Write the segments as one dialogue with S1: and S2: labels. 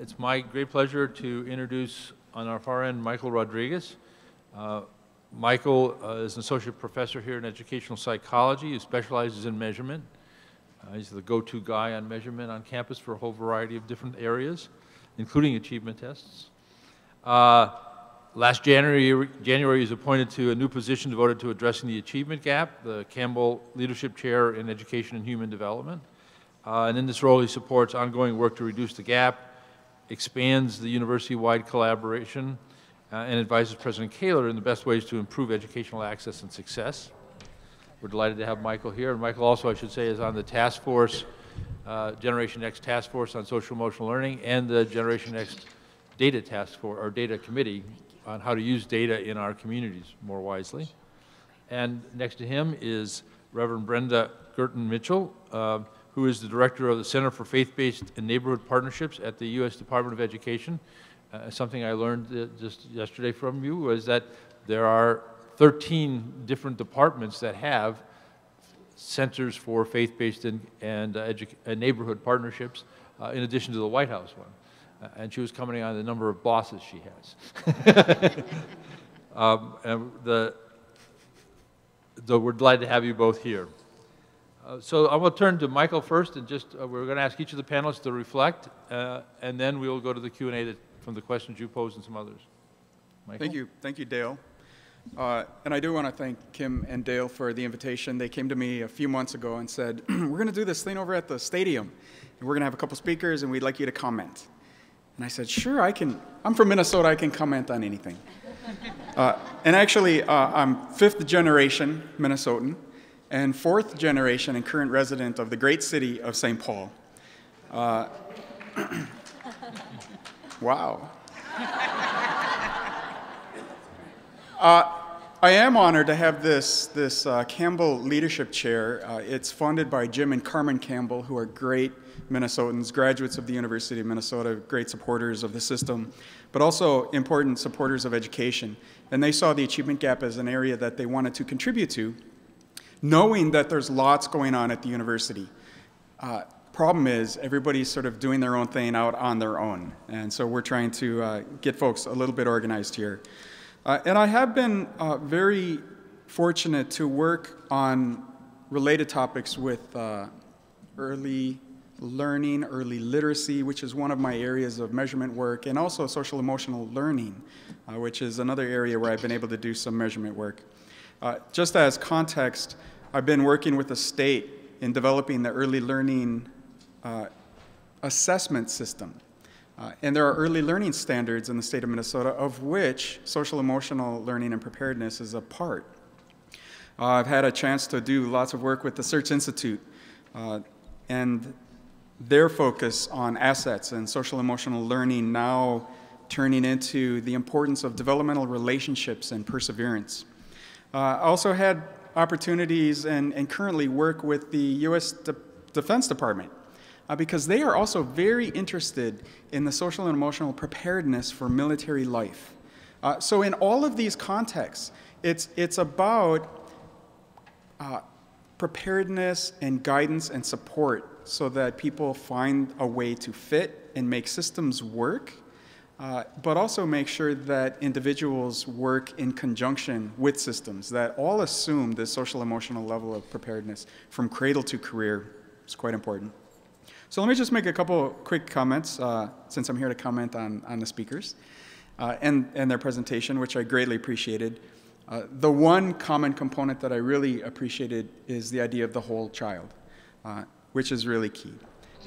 S1: It's my great pleasure to introduce on our far end Michael Rodriguez. Michael is an associate professor here in educational psychology who specializes in measurement. He's the go-to guy on measurement on campus for a whole variety of different areas, including achievement tests. Last January, he was appointed to a new position devoted to addressing the achievement gap, the Campbell Leadership Chair in Education and Human Development. And in this role, he supports ongoing work to reduce the gap, expands the university-wide collaboration, and advises President Kaler in the best ways to improve educational access and success. We're delighted to have Michael here. And Michael also, I should say, is on the task force, Generation Next Task Force on Social Emotional Learning, and the Generation Next Data Task Force, or Data Committee, on how to use data in our communities more wisely. And next to him is Rev Brenda Girton-Mitchell, who is the director of the Center for Faith-Based and Neighborhood Partnerships at the U.S. Department of Education. Something I learned just yesterday from you was that there are 13 different departments that have centers for faith-based and neighborhood partnerships, in addition to the White House one. And she was commenting on the number of bosses she has. We're delighted to have you both here. So I will turn to Michael first, and we're going to ask each of the panelists to reflect, and then we will go to the Q&A from the questions you posed and some others. Michael?
S2: Thank you, Dale. And I do want to thank Kim and Dale for the invitation. They came to me a few months ago and said, we're going to do this thing over at the stadium, and we're going to have a couple speakers, and we'd like you to comment. And I said, sure, I can. I'm from Minnesota. I can comment on anything. And actually, I'm fifth generation Minnesotan and fourth generation and current resident of the great city of St. Paul. Wow. I am honored to have this Campbell Leadership Chair. It's funded by Jim and Carmen Campbell, who are great Minnesotans, graduates of the University of Minnesota, great supporters of the system, but also important supporters of education. And they saw the achievement gap as an area that they wanted to contribute to, knowing that there's lots going on at the university. Problem is, everybody's sort of doing their own thing out on their own. And so we're trying to get folks a little bit organized here. And I have been very fortunate to work on related topics with early learning, early literacy, which is one of my areas of measurement work, and also social emotional learning, which is another area where I've been able to do some measurement work. Just as context, I've been working with the state in developing the early learning assessment system. And there are early learning standards in the state of Minnesota, of which social emotional learning and preparedness is a part. I've had a chance to do lots of work with the Search Institute and their focus on assets and social emotional learning now turning into the importance of developmental relationships and perseverance. I also had opportunities and currently work with the U.S. Defense Department because they are also very interested in the social and emotional preparedness for military life. So in all of these contexts, it's about preparedness and guidance and support so that people find a way to fit and make systems work, but also make sure that individuals work in conjunction with systems that all assume this social emotional level of preparedness from cradle to career. It's quite important. So let me just make a couple quick comments, since I'm here to comment on the speakers and their presentation, which I greatly appreciated. The one common component that I really appreciated is the idea of the whole child, which is really key.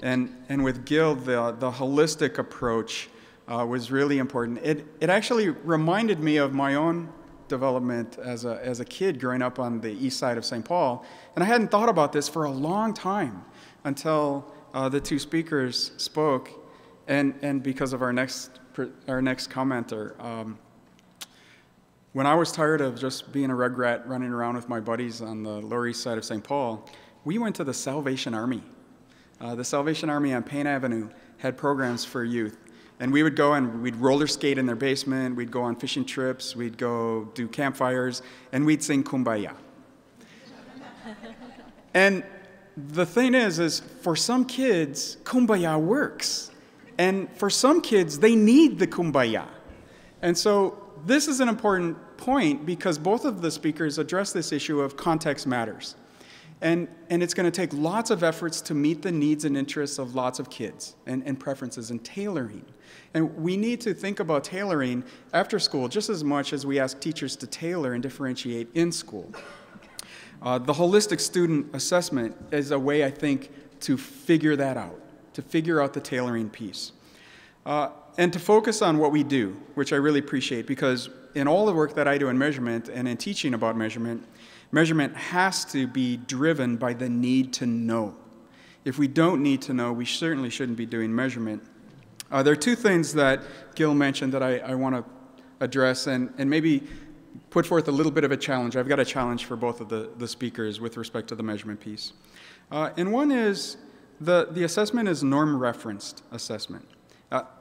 S2: And with Gil, the holistic approach was really important. It actually reminded me of my own development as a kid growing up on the east side of St. Paul. And I hadn't thought about this for a long time until the two speakers spoke, and because of our next commenter. When I was tired of just being a rugrat running around with my buddies on the Lower East Side of St. Paul, we went to the Salvation Army. The Salvation Army on Payne Avenue had programs for youth. And we would go and we'd roller skate in their basement, we'd go on fishing trips, we'd go do campfires, and we'd sing Kumbaya. And the thing is for some kids, Kumbaya works. And for some kids, they need the kumbaya. And so this is an important point because both of the speakers address this issue of context matters. And it's going to take lots of efforts to meet the needs and interests of lots of kids and preferences and tailoring. And we need to think about tailoring after school just as much as we ask teachers to tailor and differentiate in school. The holistic student assessment is a way, I think, to figure that out, to figure out the tailoring piece. And to focus on what we do, which I really appreciate, because in all the work that I do in measurement and in teaching about measurement, measurement has to be driven by the need to know. If we don't need to know, we certainly shouldn't be doing measurement. There are two things that Gil mentioned that I want to address and maybe put forth a little bit of a challenge. I've got a challenge for both of the speakers with respect to the measurement piece. And one is the assessment is norm-referenced assessment.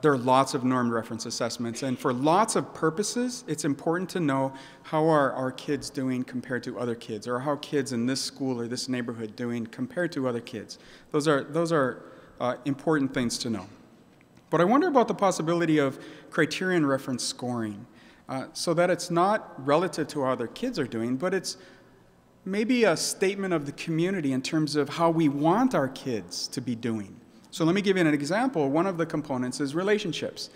S2: There are lots of norm-reference assessments, and for lots of purposes, it's important to know how are our kids doing compared to other kids, or how kids in this school or this neighborhood doing compared to other kids. Those are important things to know. But I wonder about the possibility of criterion reference scoring, so that it's not relative to how other kids are doing, but it's maybe a statement of the community in terms of how we want our kids to be doing. So let me give you an example. One of the components is relationships.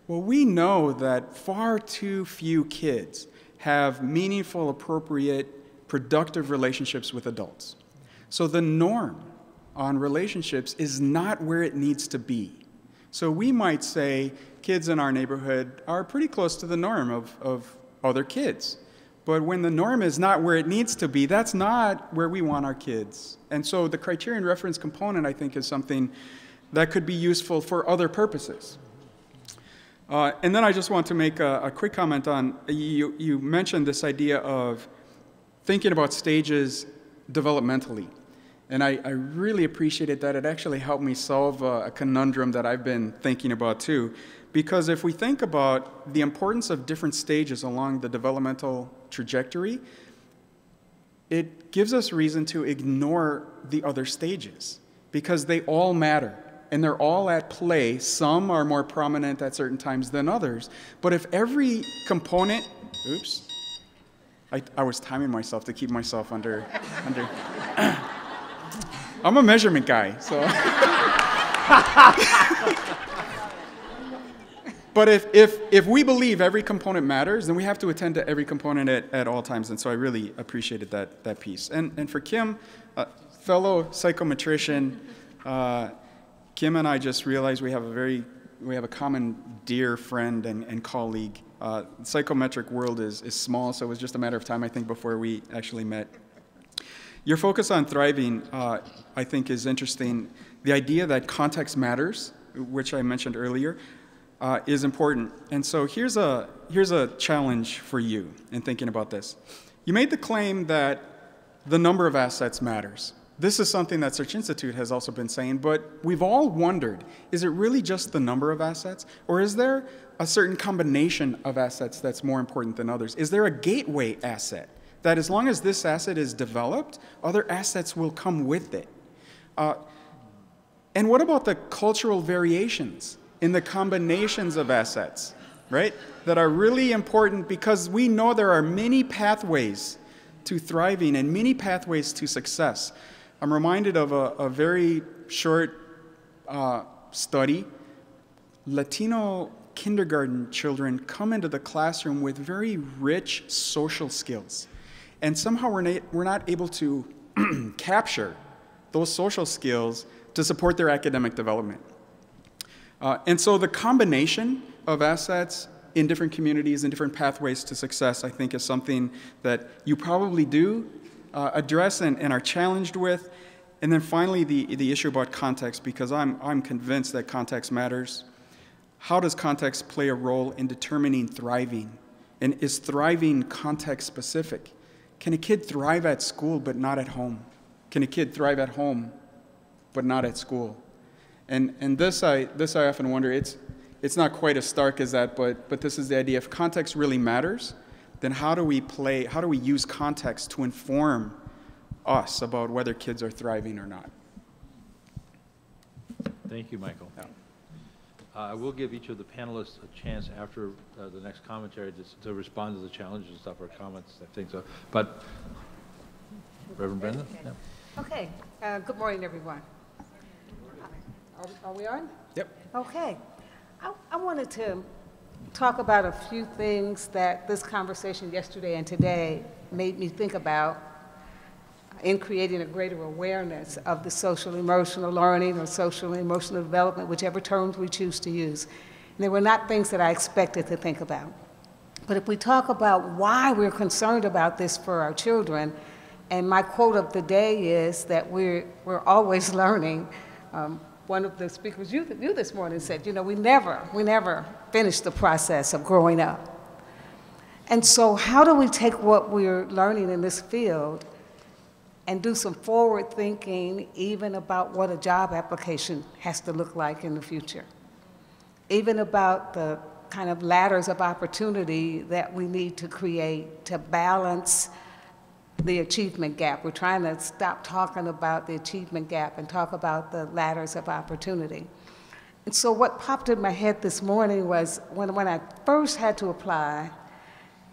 S2: Well, we know that far too few kids have meaningful, appropriate, productive relationships with adults. So the norm on relationships is not where it needs to be. So we might say kids in our neighborhood are pretty close to the norm of other kids. But when the norm is not where it needs to be, that's not where we want our kids. And so the criterion reference component, I think, is something that could be useful for other purposes. And then I just want to make a quick comment on, you mentioned this idea of thinking about stages developmentally. And I really appreciated that. It actually helped me solve a conundrum that I've been thinking about too. Because if we think about the importance of different stages along the developmental trajectory, it gives us reason to ignore the other stages because they all matter and they're all at play. Some are more prominent at certain times than others. But if every component, oops, I was timing myself to keep myself under I'm a measurement guy, so. But if we believe every component matters, then we have to attend to every component at all times. And so I really appreciated that piece. And for Kim, fellow psychometrician, Kim and I just realized we have a common dear friend and colleague. The psychometric world is small, so it was just a matter of time, I think, before we actually met. Your focus on thriving, I think, is interesting. The idea that context matters, which I mentioned earlier, is important. And so here's a challenge for you in thinking about this. You made the claim that the number of assets matters. This is something that Search Institute has also been saying, but we've all wondered, is it really just the number of assets? Or is there a certain combination of assets that's more important than others? Is there a gateway asset that as long as this asset is developed, other assets will come with it? And what about the cultural variations in the combinations of assets, right? That are really important because we know there are many pathways to thriving and many pathways to success. I'm reminded of a very short study. Latino kindergarten children come into the classroom with very rich social skills. And somehow we're not able to capture those social skills to support their academic development. And so the combination of assets in different communities and different pathways to success, I think, is something that you probably do address and are challenged with. And then finally, the issue about context, because I'm convinced that context matters. How does context play a role in determining thriving? And is thriving context specific? Can a kid thrive at school but not at home? Can a kid thrive at home but not at school? And this I often wonder, it's not quite as stark as that, but this is the idea. If context really matters, then how do we use context to inform us about whether kids are thriving or not?
S1: Thank you, Michael. I will give each of the panelists a chance after the next commentary to respond to the challenges and stuff or comments, I think so. But, Reverend Brenda? Yeah.
S3: Okay. Good morning, everyone. Are we on?
S2: Yep.
S3: Okay. I wanted to talk about a few things that this conversation yesterday and today made me think about in creating a greater awareness of the social emotional learning or social emotional development, whichever terms we choose to use. And they were not things that I expected to think about. But if we talk about why we're concerned about this for our children, and my quote of the day is that we're always learning. One of the speakers you this morning said, you know, we never finish the process of growing up. And so how do we take what we're learning in this field and do some forward thinking even about what a job application has to look like in the future? Even about the kind of ladders of opportunity that we need to create to balance the achievement gap. We're trying to stop talking about the achievement gap and talk about the ladders of opportunity. And so what popped in my head this morning was when I first had to apply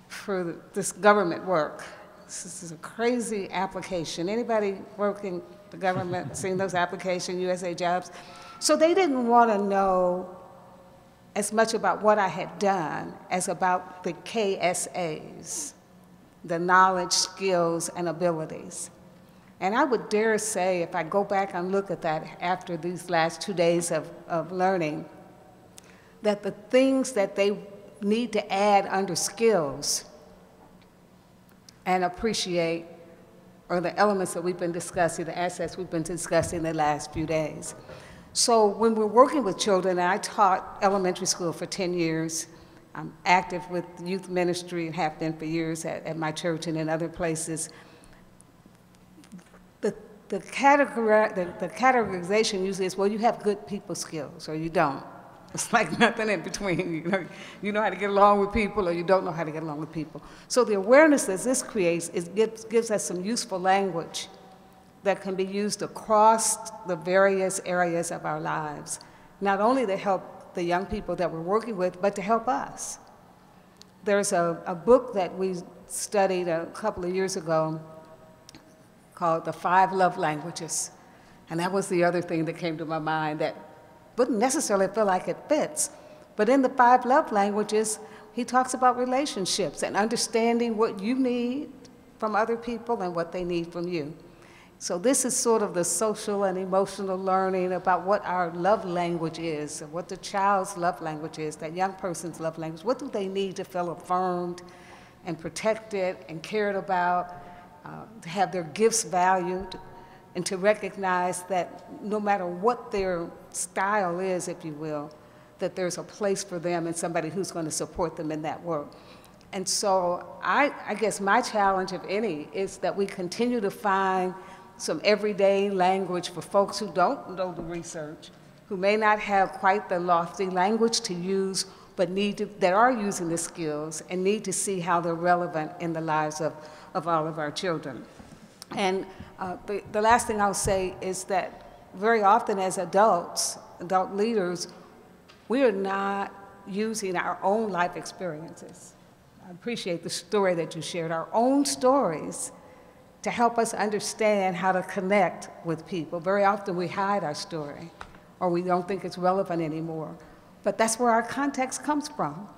S3: for this government work. This is a crazy application. Anybody working the government, seen those applications, USA Jobs? So they didn't want to know as much about what I had done as about the KSAs, the knowledge, skills, and abilities. And I would dare say, if I go back and look at that after these last 2 days of learning, that the things that they need to add under skills and appreciate are the elements that we've been discussing, the assets we've been discussing the last few days. So when we're working with children, and I taught elementary school for 10 years, I'm active with youth ministry and have been for years at my church and in other places. The categorization usually is, well, you have good people skills or you don't. It's like nothing in between. You know how to get along with people or you don't know how to get along with people. So the awareness that this creates gives us some useful language that can be used across the various areas of our lives, not only to help the young people that we're working with, but to help us. There's a book that we studied a couple of years ago called The 5 Love Languages. And that was the other thing that came to my mind that wouldn't necessarily feel like it fits. But in the 5 love languages, he talks about relationships and understanding what you need from other people and what they need from you. So this is sort of the social and emotional learning about what our love language is, and what the child's love language is, that young person's love language. What do they need to feel affirmed and protected and cared about, to have their gifts valued, and to recognize that no matter what their style is, if you will, that there's a place for them and somebody who's going to support them in that work. And so I guess my challenge, if any, is that we continue to find some everyday language for folks who don't know the research, who may not have quite the lofty language to use, but that are using the skills and need to see how they're relevant in the lives of all of our children. And the last thing I'll say is that very often as adults, adult leaders, we are not using our own life experiences. I appreciate the story that you shared, our own stories, to help us understand how to connect with people. Very often we hide our story, or we don't think it's relevant anymore. But that's where our context comes from.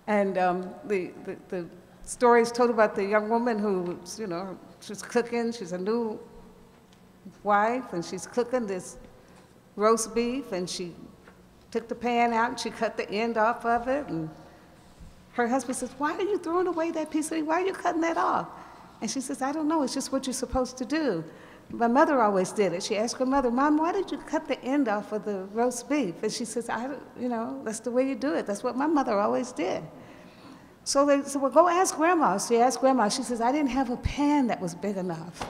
S3: And the story is told about the young woman who, you know, she's cooking, she's a new wife, and she's cooking this roast beef, and she took the pan out and she cut the end off of it, and her husband says, "Why are you throwing away that piece of meat? Why are you cutting that off?" And she says, "I don't know, it's just what you're supposed to do. My mother always did it." She asked her mother, "Mom, why did you cut the end off of the roast beef?" And she says, "You know, that's the way you do it. That's what my mother always did." So they said, "Well, go ask Grandma." She asked Grandma. She says, "I didn't have a pan that was big enough."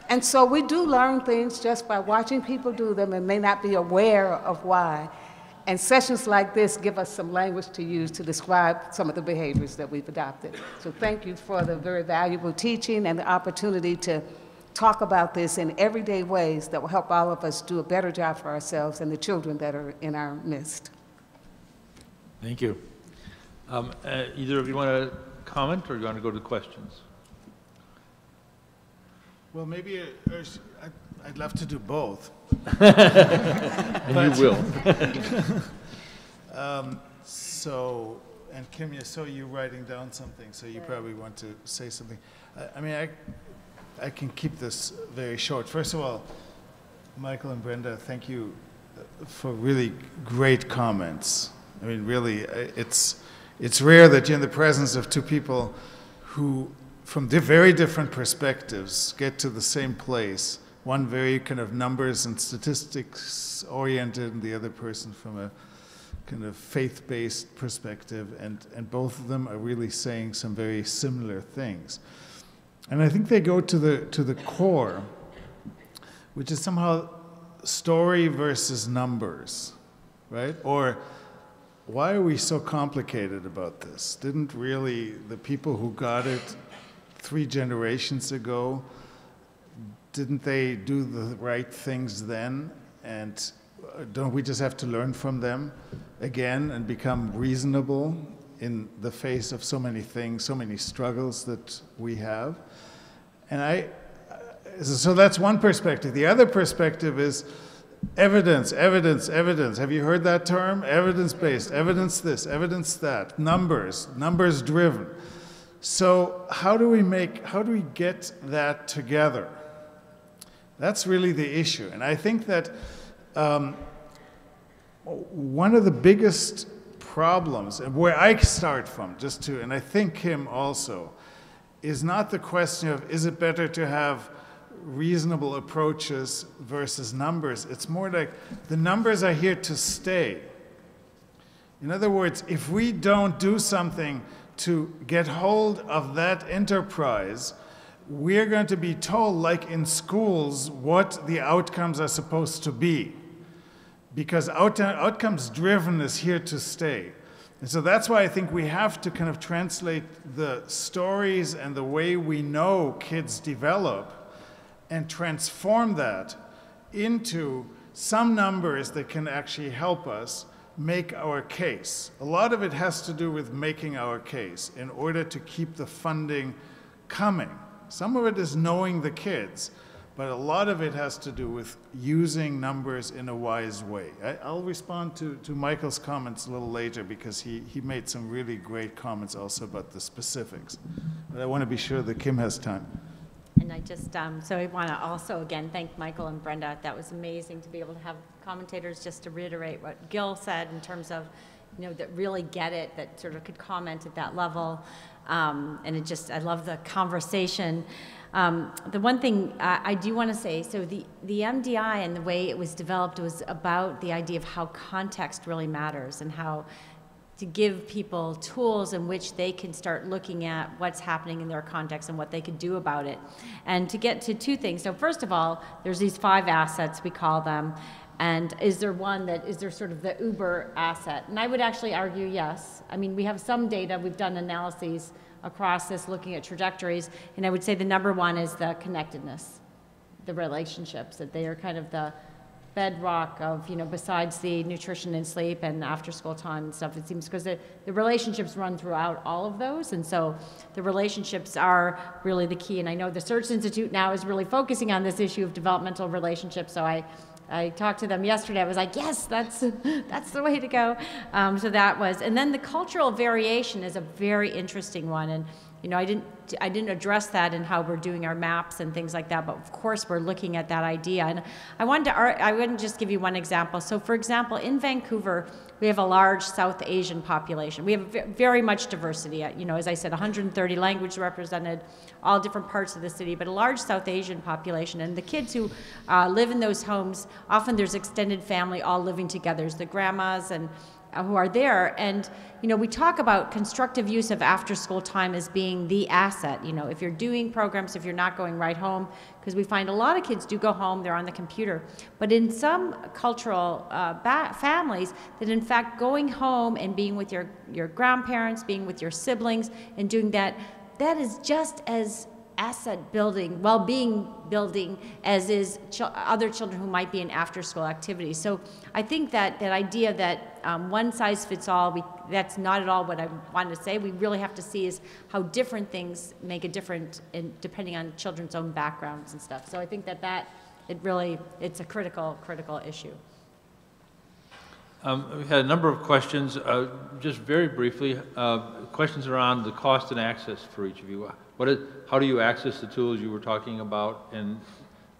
S3: And so we do learn things just by watching people do them and may not be aware of why. And sessions like this give us some language to use to describe some of the behaviors that we've adopted. So thank you for the very valuable teaching and the opportunity to talk about this in everyday ways that will help all of us do a better job for ourselves and the children that are in our midst.
S1: Thank you. Either of you want to comment, or you want to go to questions?
S4: Well, maybe I'd love to do both.
S1: And you will.
S4: And Kim, I saw you writing down something, so you probably want to say something. I mean, I can keep this very short. First of all, Michael and Brenda, thank you for really great comments. I mean, really, it's rare that you're in the presence of two people who, from very different perspectives, get to the same place. One very kind of numbers and statistics oriented, and the other person from a kind of faith-based perspective, and both of them are really saying some very similar things. And I think they go to the core, which is somehow story versus numbers, right? Or why are we so complicated about this? Didn't really the people who got it 3 generations ago, didn't they do the right things then? And don't we just have to learn from them again and become reasonable in the face of so many things, so many struggles that we have? And so that's one perspective. The other perspective is evidence, evidence, evidence. Have you heard that term? Evidence-based, evidence this, evidence that, numbers, numbers-driven. So how do we get that together? That's really the issue. And I think that one of the biggest problems, and where I start from, and I think Kim also, is not the question of, is it better to have reasonable approaches versus numbers? It's more like the numbers are here to stay. In other words, if we don't do something to get hold of that enterprise, we're going to be told, like in schools, what the outcomes are supposed to be. Because outcomes driven is here to stay. And so that's why I think we have to kind of translate the stories and the way we know kids develop and transform that into some numbers that can actually help us make our case. A lot of it has to do with making our case in order to keep the funding coming. Some of it is knowing the kids, but a lot of it has to do with using numbers in a wise way. I'll respond to Michael's comments a little later, because he made some really great comments also about the specifics. But I want to be sure that Kim has time.
S5: And I just, so I want to also again thank Michael and Brenda. That was amazing to be able to have commentators, just to reiterate what Gil said in terms of, you know, that really get it, that sort of could comment at that level. And it just, I love the conversation. The one thing I do want to say, so the MDI and the way it was developed was about the idea of how context really matters, and how to give people tools in which they can start looking at what's happening in their context and what they could do about it. And to get to 2 things. So first of all, there's these 5 assets, we call them. And is there one that, is there sort of the uber asset? And I would actually argue yes. I mean, we have some data, we've done analyses across this looking at trajectories, and I would say the number 1 is the connectedness, the relationships, that they are kind of the bedrock of, you know, besides the nutrition and sleep and after school time and stuff, it seems, because the relationships run throughout all of those, and so the relationships are really the key. And I know the Search Institute now is really focusing on this issue of developmental relationships, so I talked to them yesterday. I was like, yes, that's the way to go. So that was, and then the cultural variation is a very interesting one. And you know, I didn't address that in how we're doing our maps and things like that. But of course, we're looking at that idea. And I wouldn't just give you one example. So for example, in Vancouver, we have a large South Asian population. We have very much diversity. You know, as I said, 130 languages represented, all different parts of the city, but a large South Asian population. And the kids who live in those homes, often there's extended family all living together. There's the grandmas and who are there. And, you know, we talk about constructive use of after-school time as being the asset. You know, if you're doing programs, if you're not going right home, because we find a lot of kids do go home, they're on the computer. But in some cultural families, that in fact going home and being with your grandparents, being with your siblings, and doing that, that is just as asset building, well-being building, as is other children who might be in after-school activities. So I think that that idea that one size fits all, that's not at all what I wanted to say. We really have to see is how different things make a difference depending on children's own backgrounds and stuff. So I think that it's a critical issue.
S1: We've had a number of questions, just very briefly, questions around the cost and access for each of you. How do you access the tools you were talking about? And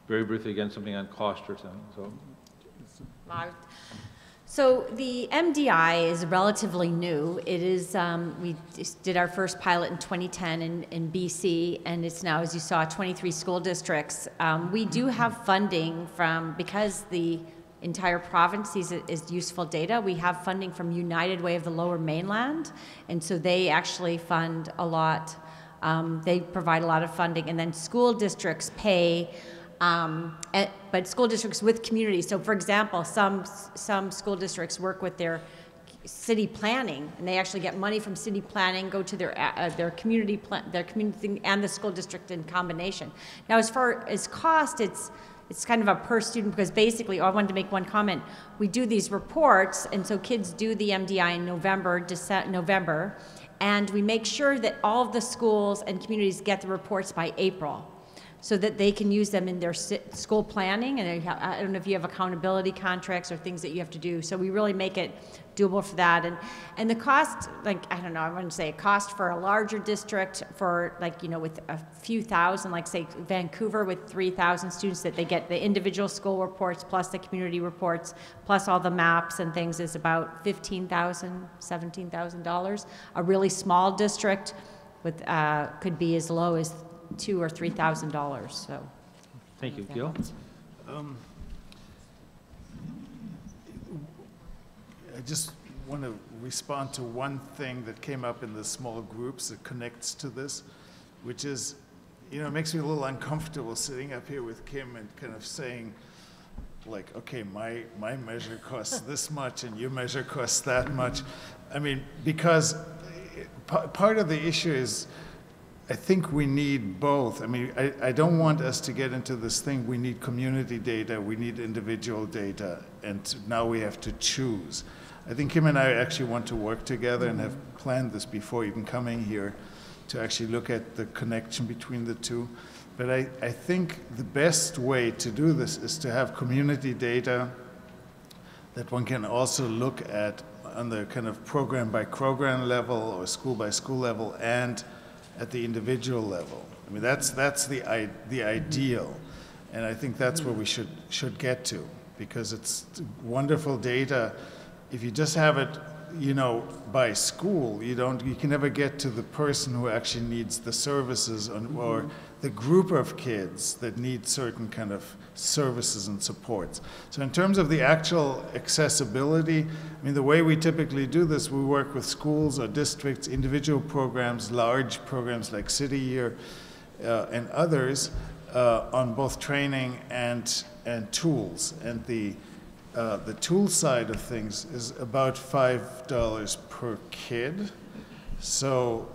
S1: very briefly, again, something on cost or something.
S5: So the MDI is relatively new. It is, we did our first pilot in 2010 in BC, and it's now, as you saw, 23 school districts. We do have funding because the entire province is useful data. We have funding from United Way of the Lower Mainland, and so they actually fund a lot. They provide a lot of funding, and then school districts pay, but school districts with communities. So for example, some school districts work with their city planning, and they actually get money from city planning, go to their community thing and the school district in combination. Now as far as cost, it's kind of a per student, because basically, I wanted to make one comment. We do these reports, and so kids do the MDI in November, and we make sure that all of the schools and communities get the reports by April, so that they can use them in their school planning. And I don't know if you have accountability contracts or things that you have to do. So we really make it doable for that. And the cost, like, I don't know, I wouldn't say a cost for a larger district for, like, you know, with a few thousand, like say Vancouver with 3,000 students, that they get the individual school reports plus the community reports plus all the maps and things, is about $15,000, $17,000. A really small district with could be as low as $2,000 or $3,000. So,
S1: thank you, Gil.
S4: I just want to respond to one thing that came up in the small groups that connects to this, which is, you know, it makes me a little uncomfortable sitting up here with Kim and kind of saying, like, okay, my measure costs this much and your measure costs that much. I mean, because part of the issue is, I think we need both. I mean, I don't want us to get into this thing, we need community data, we need individual data, and now we have to choose. I think Kim and I actually want to work together and have planned this before even coming here to actually look at the connection between the two. But I think the best way to do this is to have community data that one can also look at on the kind of program by program level or school by school level and at the individual level. I mean, that's the ideal, and I think that's where we should get to, because it's wonderful data. If you just have it, you know, by school, you can never get to the person who actually needs the services or the group of kids that need certain kind of services and supports. So in terms of the actual accessibility, I mean, the way we typically do this, we work with schools or districts, individual programs, large programs like City Year and others on both training and tools. And the tool side of things is about $5 per kid. So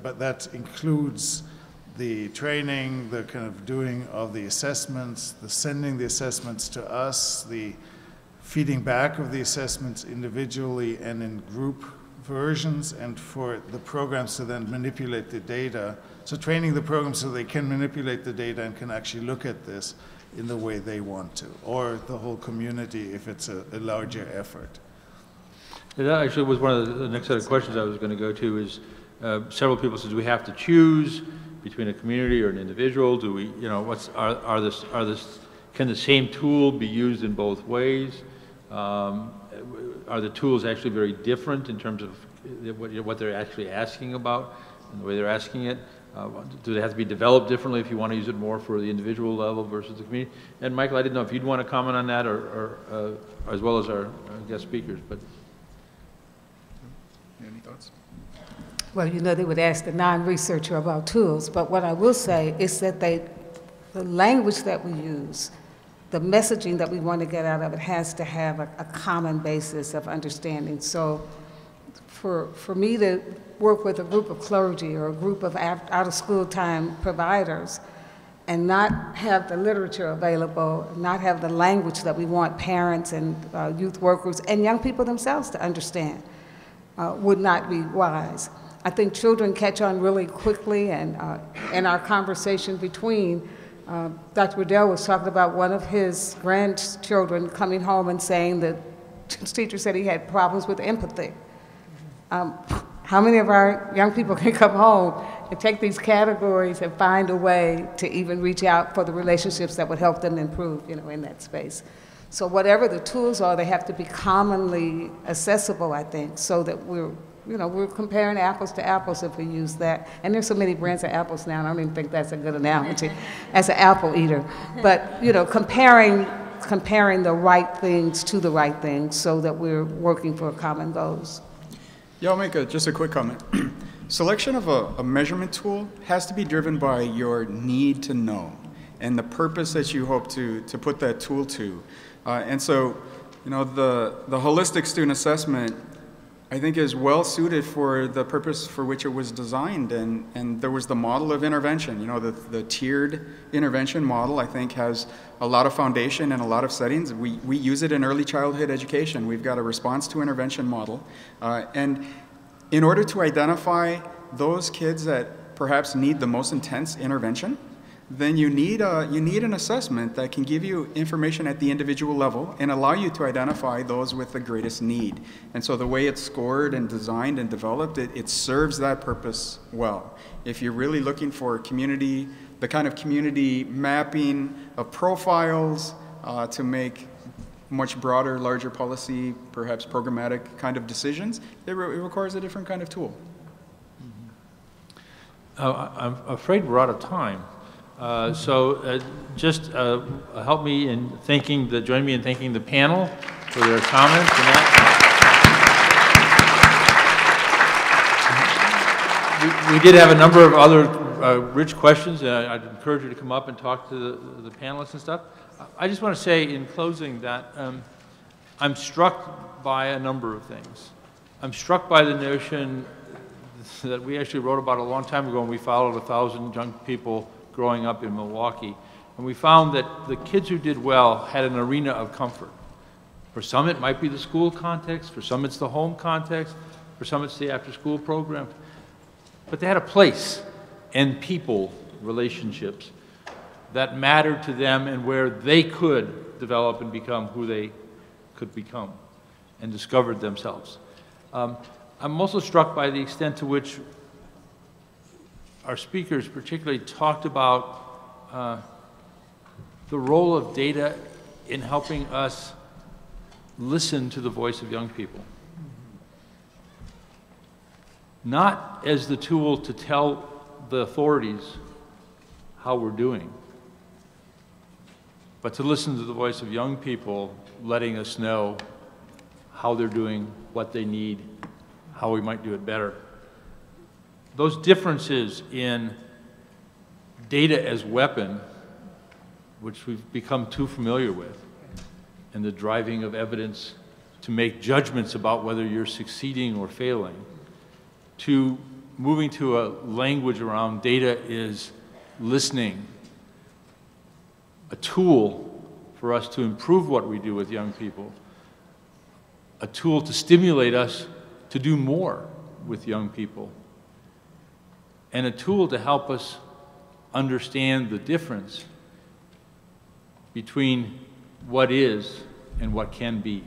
S4: but that includes the training, the kind of doing of the assessments, the sending the assessments to us, the feeding back of the assessments individually and in group versions, and for the programs to then manipulate the data. So training the programs so they can manipulate the data and can actually look at this in the way they want to, or the whole community if it's a larger effort.
S1: That actually was one of the next set of questions I was going to go to. Is several people said, do we have to choose between a community or an individual? Do we, you know, can the same tool be used in both ways? Are the tools actually very different in terms of what they're actually asking about and the way they're asking it? Do they have to be developed differently if you want to use it more for the individual level versus the community? And Michael, I didn't know if you'd want to comment on that, or as well as our guest speakers. But
S2: any thoughts?
S3: Well, you know, they would ask the non-researcher about tools, but what I will say is that the language that we use, the messaging that we want to get out of it has to have a common basis of understanding. So for me to work with a group of clergy or a group of out-of-school time providers and not have the literature available, not have the language that we want parents and youth workers and young people themselves to understand would not be wise. I think children catch on really quickly, and in our conversation between, Dr. Riddell was talking about one of his grandchildren coming home and saying that his teacher said he had problems with empathy. How many of our young people can come home and take these categories and find a way to even reach out for the relationships that would help them improve, you know, in that space? So whatever the tools are, they have to be commonly accessible, I think, so that we're comparing apples to apples if we use that. And there's so many brands of apples now, and I don't even think that's a good analogy as an apple eater. But, you know, comparing the right things to the right things so that we're working for common goals.
S2: Yeah, I'll make just a quick comment. Selection of a measurement tool has to be driven by your need to know and the purpose that you hope to put that tool to. And so, you know, the holistic student assessment, I think, is well suited for the purpose for which it was designed. And there was the model of intervention. You know, the tiered intervention model, I think, has a lot of foundation and a lot of settings. We use it in early childhood education. We've got a response to intervention model. And in order to identify those kids that perhaps need the most intense intervention, then you need an assessment that can give you information at the individual level and allow you to identify those with the greatest need. And so the way it's scored and designed and developed, it serves that purpose well. If you're really looking for community, the kind of community mapping of profiles to make much broader, larger policy, perhaps programmatic kind of decisions, it requires a different kind of tool.
S1: I'm afraid we're out of time. Just help me in thanking join me in thanking the panel for their comments and that. We did have a number of other rich questions, and I'd encourage you to come up and talk to the panelists and stuff. I just want to say in closing that I'm struck by a number of things. I'm struck by the notion that we actually wrote about a long time ago when we followed 1,000 young people growing up in Milwaukee, and we found that the kids who did well had an arena of comfort. For some it might be the school context, for some it's the home context, for some it's the after-school program, but they had a place and people, relationships, that mattered to them and where they could develop and become who they could become and discovered themselves. I'm also struck by the extent to which our speakers particularly talked about the role of data in helping us listen to the voice of young people. Not as the tool to tell the authorities how we're doing, but to listen to the voice of young people letting us know how they're doing, what they need, how we might do it better. Those differences in data as weapon, which we've become too familiar with, and the driving of evidence to make judgments about whether you're succeeding or failing, to moving to a language around data is listening, a tool for us to improve what we do with young people, a tool to stimulate us to do more with young people, and a tool to help us understand the difference between what is and what can be.